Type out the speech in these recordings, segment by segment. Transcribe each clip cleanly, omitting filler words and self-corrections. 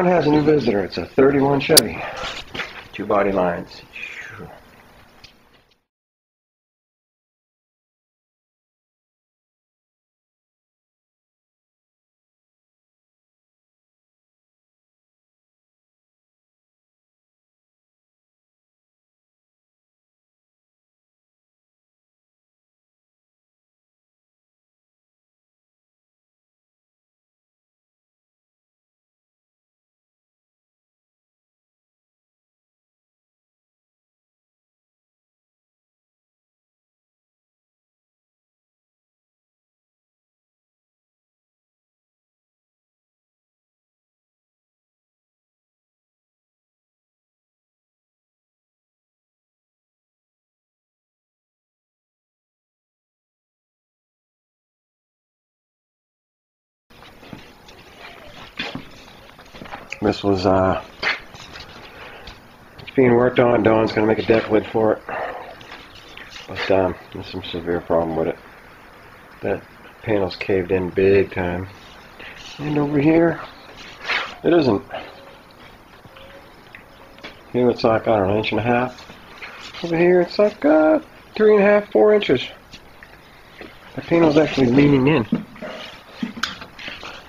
has a new visitor. It's a 31 Chevy. 2 body lines. This was it's being worked on. Dawn's going to make a deck lid for it, but there's some severe problem with it. That panel's caved in big time, and over here it isn't. Here it's like, I don't know, 1.5 inches. Over here it's like 3.5, 4 inches. The panel's actually leaning in,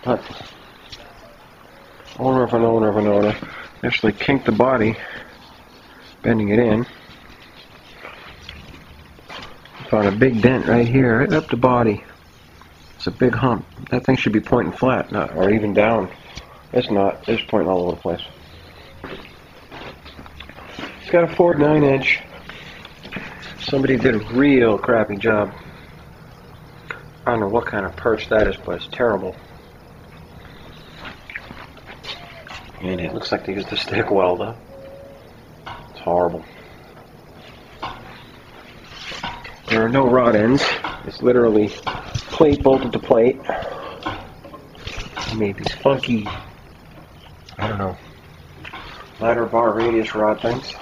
but owner of an owner actually kinked the body, bending it in. Found a big dent right here, right up the body. It's a big hump. That thing should be pointing flat, not or even down. It's not. It's pointing all over the place. It's got a 4.9 inch. Somebody did a real crappy job. I don't know what kind of perch that is, but it's terrible. And it looks like they used a stick welder. It's horrible. There are no rod ends. It's literally plate bolted to plate. I made these funky, I don't know, ladder bar radius rod things.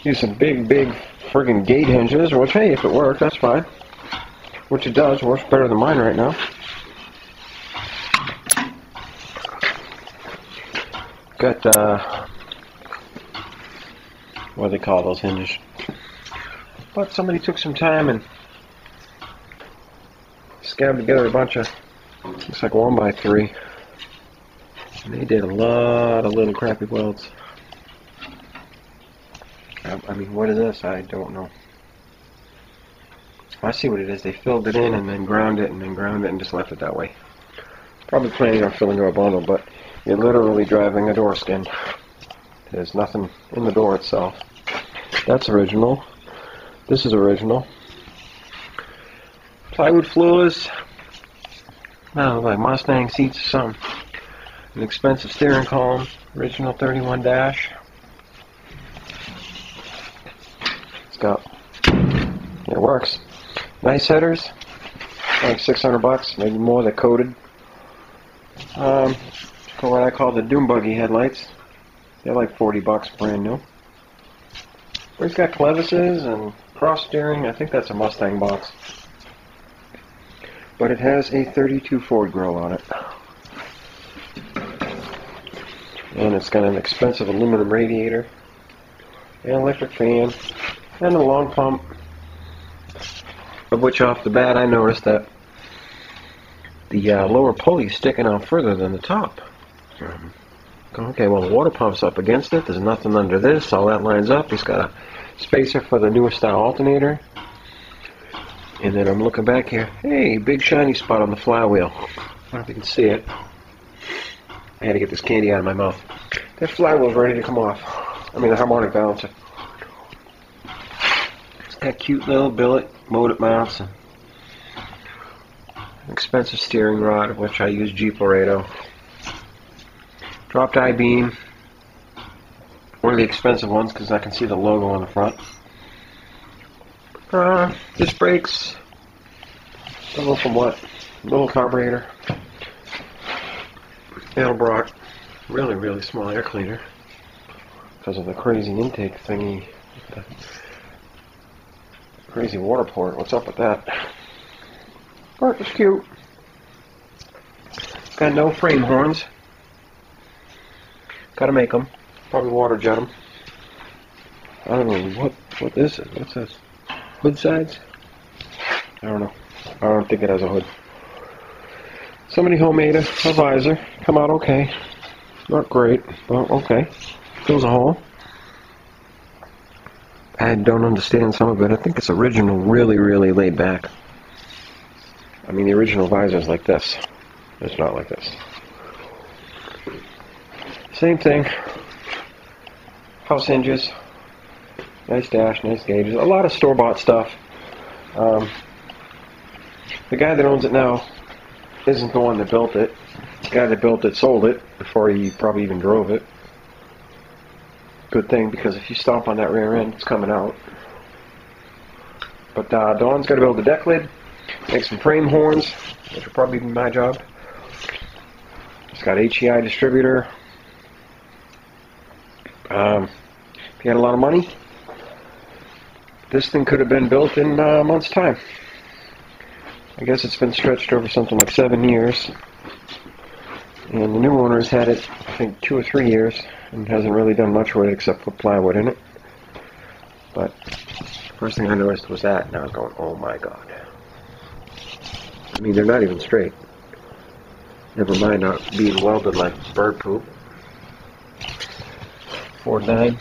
Use some big friggin' gate hinges, which, hey, if it works, that's fine. Which it does, works better than mine right now. Got, what do they call those hinges? But somebody took some time and scabbed together a bunch of, looks like 1x3. And they did a lot of little crappy welds. I mean, what is this? I don't know. I see what it is. They filled it in and then ground it and then ground it and just left it that way. Probably planning on filling a bundle, but you're literally driving a door skin. There's nothing in the door itself. That's original. This is original. Plywood floors. I don't know, like Mustang seats or something. An expensive steering column. Original 31 dash. It's got, it works. Nice headers. Like $600, maybe more. They're coated. What I call the Doom Buggy headlights. They're like $40 brand new. But it's got clevises and cross steering. I think that's a Mustang box. But it has a 32 Ford grill on it. And it's got an expensive aluminum radiator, an electric fan, and a long pump. Of which off the bat I noticed that the lower pulley's sticking out further than the top. Okay, well, the water pump's up against it. There's nothing under this. All that lines up. He's got a spacer for the newer style alternator. And then I'm looking back here. Hey, big shiny spot on the flywheel. I don't know if you can see it. I had to get this candy out of my mouth. That flywheel's ready to come off. I mean, the harmonic balancer. It's got cute little billet molded mounts. An expensive steering rod, of which I use Jeep Laredo. Dropped I-beam. One of the expensive ones because I can see the logo on the front. Disc brakes. Don't know from what. Little carburetor. Eldebrock. Really small air cleaner. Because of the crazy intake thingy. The crazy water port. What's up with that? But it's cute. Got no frame horns. Gotta make them. Probably water jet them. I don't know what this is. What's this? Hood sides? I don't know. I don't think it has a hood. Somebody homemade a visor. Come out okay. Not great, but okay. Fills a hole. I don't understand some of it. I think it's original really, really laid back. I mean, the original visor is like this. It's not like this. Same thing. House hinges. Nice dash, nice gauges. A lot of store-bought stuff. The guy that owns it now isn't the one that built it. The guy that built it sold it before he probably even drove it. Good thing, because if you stomp on that rear end, it's coming out. But Dawn's got to build the deck lid, make some frame horns, which will probably be my job. It's got HEI distributor. If you had a lot of money, this thing could have been built in a month's time. I guess it's been stretched over something like 7 years. And the new owner's had it, I think, 2 or 3 years, and hasn't really done much with it except put plywood in it. But first thing I noticed was that, and I was going, oh my god. I mean, they're not even straight. Never mind not being welded like bird poop. 4.9.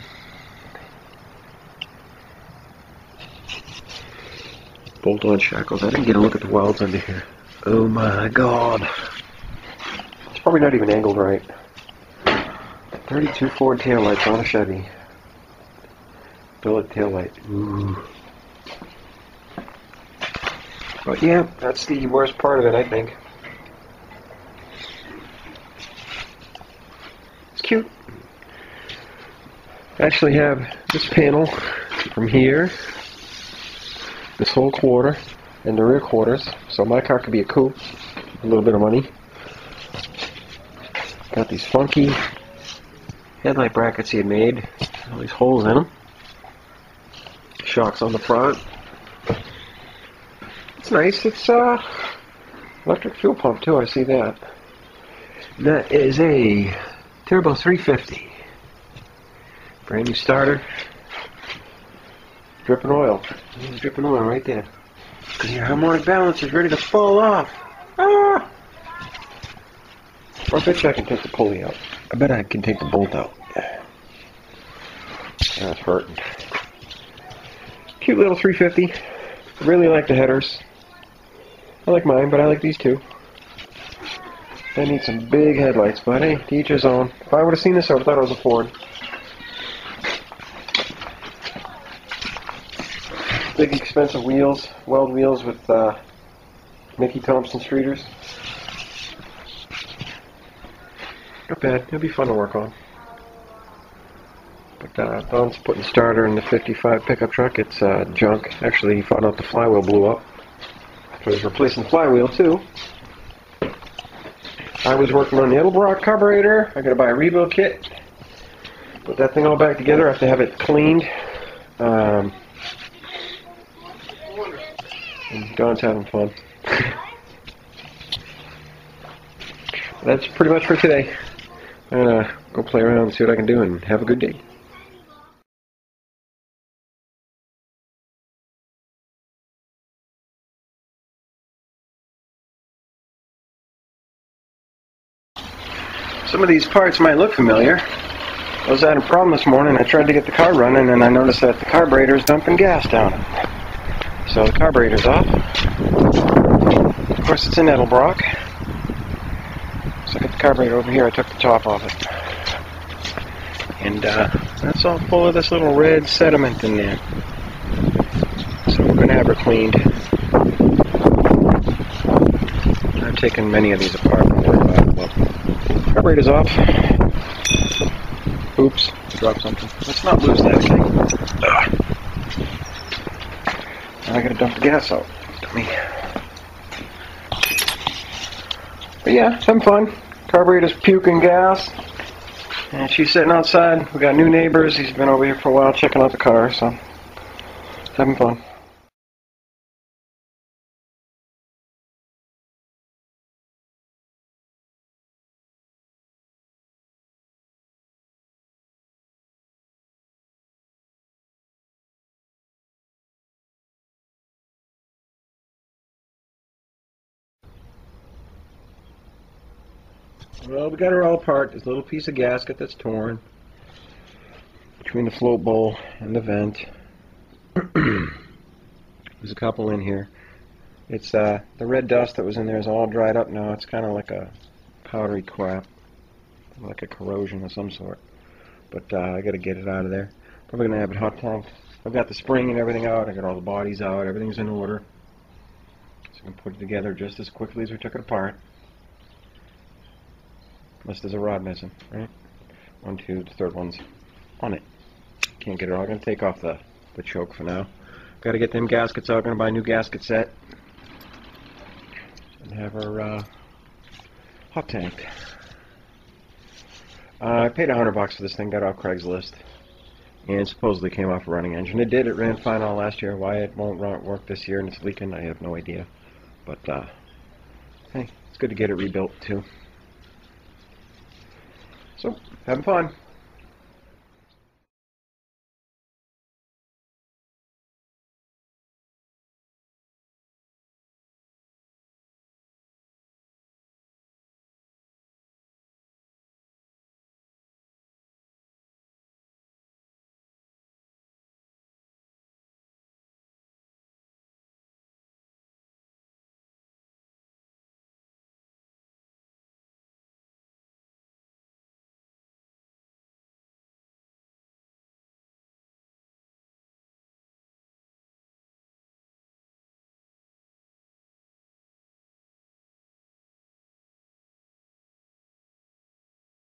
Bolt-on shackles. I didn't get a look at the welds under here. Oh my god. It's probably not even angled right. 32 Ford taillights on a Chevy. Billet taillight. Ooh. But yeah, that's the worst part of it, I think. It's cute. I actually have this panel from here, this whole quarter, and the rear quarters, so my car could be a coupe, a little bit of money. Got these funky headlight brackets he had made, all these holes in them. Shocks on the front. It's nice. It's electric fuel pump too, I see that. And that is a Turbo 350. Brand new starter. Dripping oil. There's dripping oil right there. Because your harmonic balance is ready to fall off. Ah! Or I bet you I can take the pulley out. I bet I can take the bolt out. That's hurting. Cute little 350. Really like the headers. I like mine, but I like these too. I need some big headlights, but hey, to each his own. If I would have seen this, I would have thought it was a Ford. Big expensive wheels, weld wheels with Mickey Thompson streeters. Not bad. It'll be fun to work on. But Don's putting starter in the 55 pickup truck. It's junk. Actually, he found out the flywheel blew up. So he's replacing the flywheel too. I was working on the Eldebrock carburetor. I gotta buy a rebuild kit. Put that thing all back together. I have to have it cleaned. And Don's having fun. That's pretty much for today. I'm gonna go play around and see what I can do, and have a good day. Some of these parts might look familiar. I was at a problem this morning. I tried to get the car running, and I noticed that the carburetor is dumping gas down it. So the carburetor's off. Of course, it's in Eldebrock. So I got the carburetor over here. I took the top off it. And that's all full of this little red sediment in there. So we're going to have her cleaned. I've taken many of these apart. Carburetor's off. Oops, dropped something. Let's not lose that thing. Now I gotta dump the gas out. Dummy. But yeah, it's having fun. Carburetor's puking gas. And she's sitting outside. We got new neighbors. He's been over here for a while checking out the car, so it's having fun. Well, we got her all apart. There's a little piece of gasket that's torn between the float bowl and the vent. There's a couple in here. It's the red dust that was in there is all dried up now. It's kind of like a powdery crap, like a corrosion of some sort. But I got to get it out of there. Probably gonna have it hot tanked. I've got the spring and everything out. I got all the bodies out. Everything's in order. So I can put it together just as quickly as we took it apart. Unless there's a rod missing, right? 1, 2, the third one's on it. Can't get it all. I'm gonna take off the choke for now. Got to get them gaskets out. Gonna buy a new gasket set and have her hot tanked. I paid $100 for this thing. Got it off Craigslist, and supposedly came off a running engine. It did. It ran fine all last year. Why it won't work this year and it's leaking, I have no idea. But hey, it's good to get it rebuilt too. So, having fun.